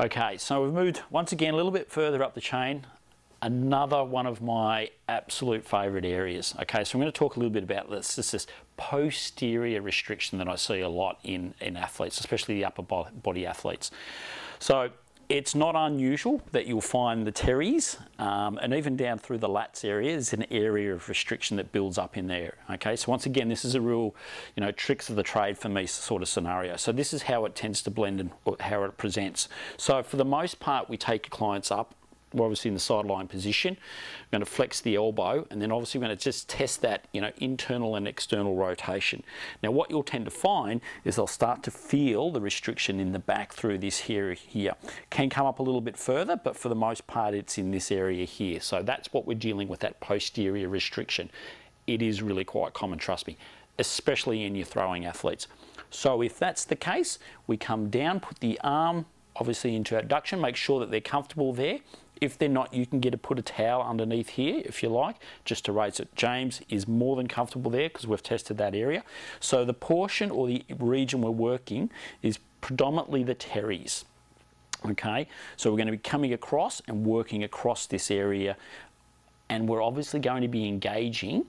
Okay, so we've moved once again a little bit further up the chain. Another one of my absolute favourite areas. Okay, so I'm going to talk a little bit about this. This is posterior restriction that I see a lot in athletes, especially the upper body athletes. So it's not unusual that you'll find the teres and even down through the lats area is an area of restriction that builds up in there. Okay, so once again, this is a real, tricks of the trade for me sort of scenario. So this is how it tends to blend and how it presents. So for the most part, we take clients up. We're obviously in the sideline position. We're going to flex the elbow, and then obviously we're going to just test that, internal and external rotation. Now, what you'll tend to find is they'll start to feel the restriction in the back through this area here. Can come up a little bit further, but for the most part, it's in this area here. So that's what we're dealing with, that posterior restriction. It is really quite common, trust me, especially in your throwing athletes. So if that's the case, we come down, put the arm obviously into abduction, make sure that they're comfortable there. If they're not, you can put a towel underneath here, if you like, just to raise it. James is more than comfortable there because we've tested that area. So the portion or the region we're working is predominantly the teres. Okay, so we're going to be coming across and working across this area, and we're obviously going to be engaging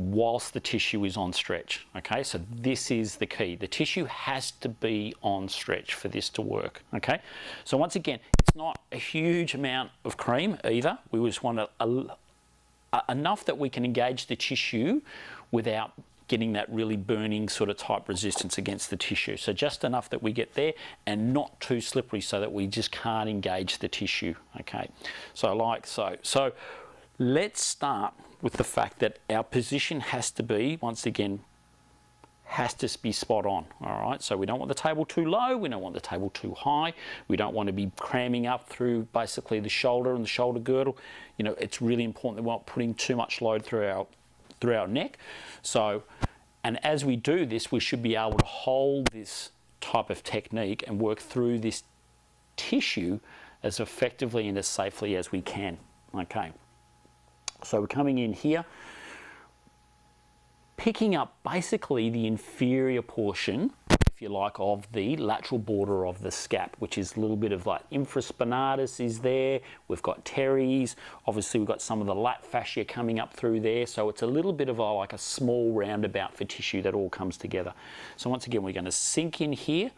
whilst the tissue is on stretch. Okay, so this is the key. The tissue has to be on stretch for this to work. Okay, so once again, it's not a huge amount of cream either. We just want enough that we can engage the tissue without getting that really burning sort of type resistance against the tissue. So just enough that we get there and not too slippery so that we just can't engage the tissue. Okay, so like so. So let's start with the fact that our position has to be, once again, has to be spot on, all right? So we don't want the table too low, we don't want the table too high, we don't want to be cramming up through basically the shoulder and the shoulder girdle. It's really important that we're not putting too much load through our neck. So, and as we do this, we should be able to hold this type of technique and work through this tissue as effectively and as safely as we can, okay? So we're coming in here, picking up basically the inferior portion, if you like, of the lateral border of the scap, which is a little bit of like infraspinatus is there. We've got teres. Obviously, we've got some of the lat fascia coming up through there. So it's a little bit of like a small roundabout for tissue that all comes together. So once again, we're going to sink in here.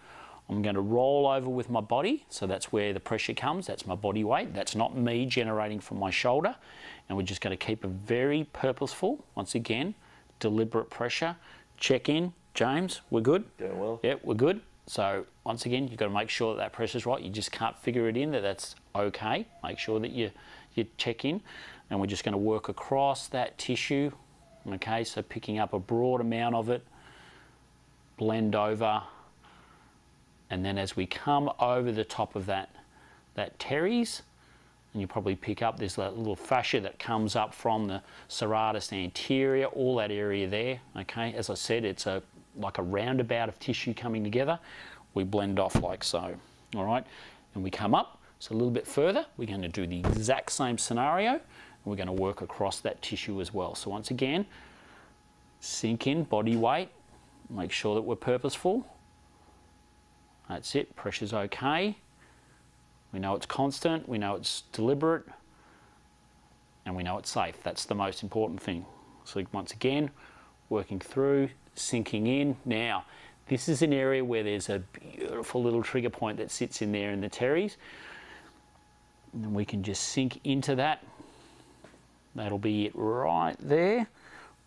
I'm going to roll over with my body, so that's where the pressure comes, that's my body weight, that's not me generating from my shoulder, and we're just going to keep a very purposeful, once again, deliberate pressure. Check in, James, we're good? Doing well. Yep, we're good. So once again, you've got to make sure that pressure's right, you just can't figure it in, that's okay. Make sure that you check in, and we're just going to work across that tissue, okay, so picking up a broad amount of it, blend over, and then as we come over the top of that teres, and you probably pick up this little fascia that comes up from the serratus anterior, all that area there, okay? As I said, it's like a roundabout of tissue coming together. We blend off like so, all right? And we come up, so a little bit further, we're going to do the exact same scenario, and we're going to work across that tissue as well. So once again, sink in, body weight, make sure that we're purposeful. That's it, pressure's okay. We know it's constant, we know it's deliberate, and we know it's safe. That's the most important thing. So once again, working through, sinking in. Now, this is an area where there's a beautiful little trigger point that sits in there in the teres. And then we can just sink into that. That'll be it right there.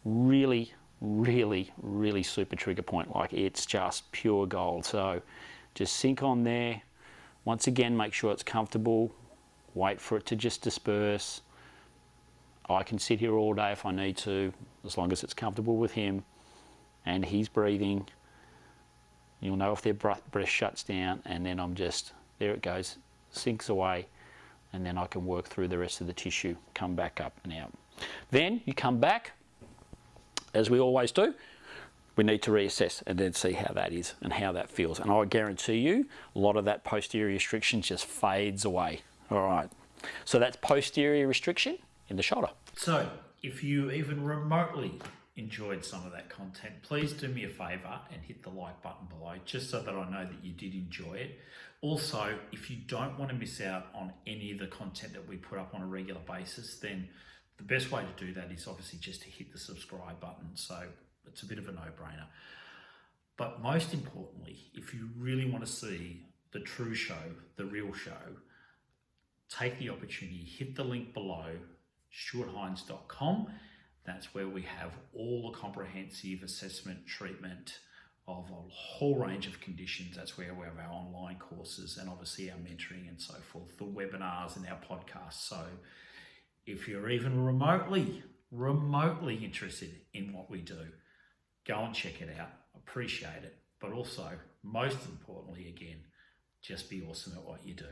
Really, really, really super trigger point. Like, it's just pure gold. So just sink on there. Once again, make sure it's comfortable. Wait for it to just disperse. I can sit here all day if I need to, as long as it's comfortable with him and he's breathing. You'll know if their breath shuts down, and then I'm just, there it goes, sinks away, and then I can work through the rest of the tissue, come back up and out. Then you come back, as we always do. We need to reassess and then see how that is and how that feels. And I guarantee you, a lot of that posterior restriction just fades away. All right. So that's posterior restriction in the shoulder. So if you even remotely enjoyed some of that content, please do me a favor and hit the like button below, just so that I know that you did enjoy it. Also, if you don't want to miss out on any of the content that we put up on a regular basis, then the best way to do that is obviously just to hit the subscribe button. So it's a bit of a no-brainer. But most importantly, if you really want to see the true show, the real show, take the opportunity, hit the link below, stuarthinds.com. That's where we have all the comprehensive assessment, treatment of a whole range of conditions. That's where we have our online courses and obviously our mentoring and so forth, the webinars and our podcasts. So if you're even remotely interested in what we do, go and check it out. Appreciate it. But also, most importantly, again, just be awesome at what you do.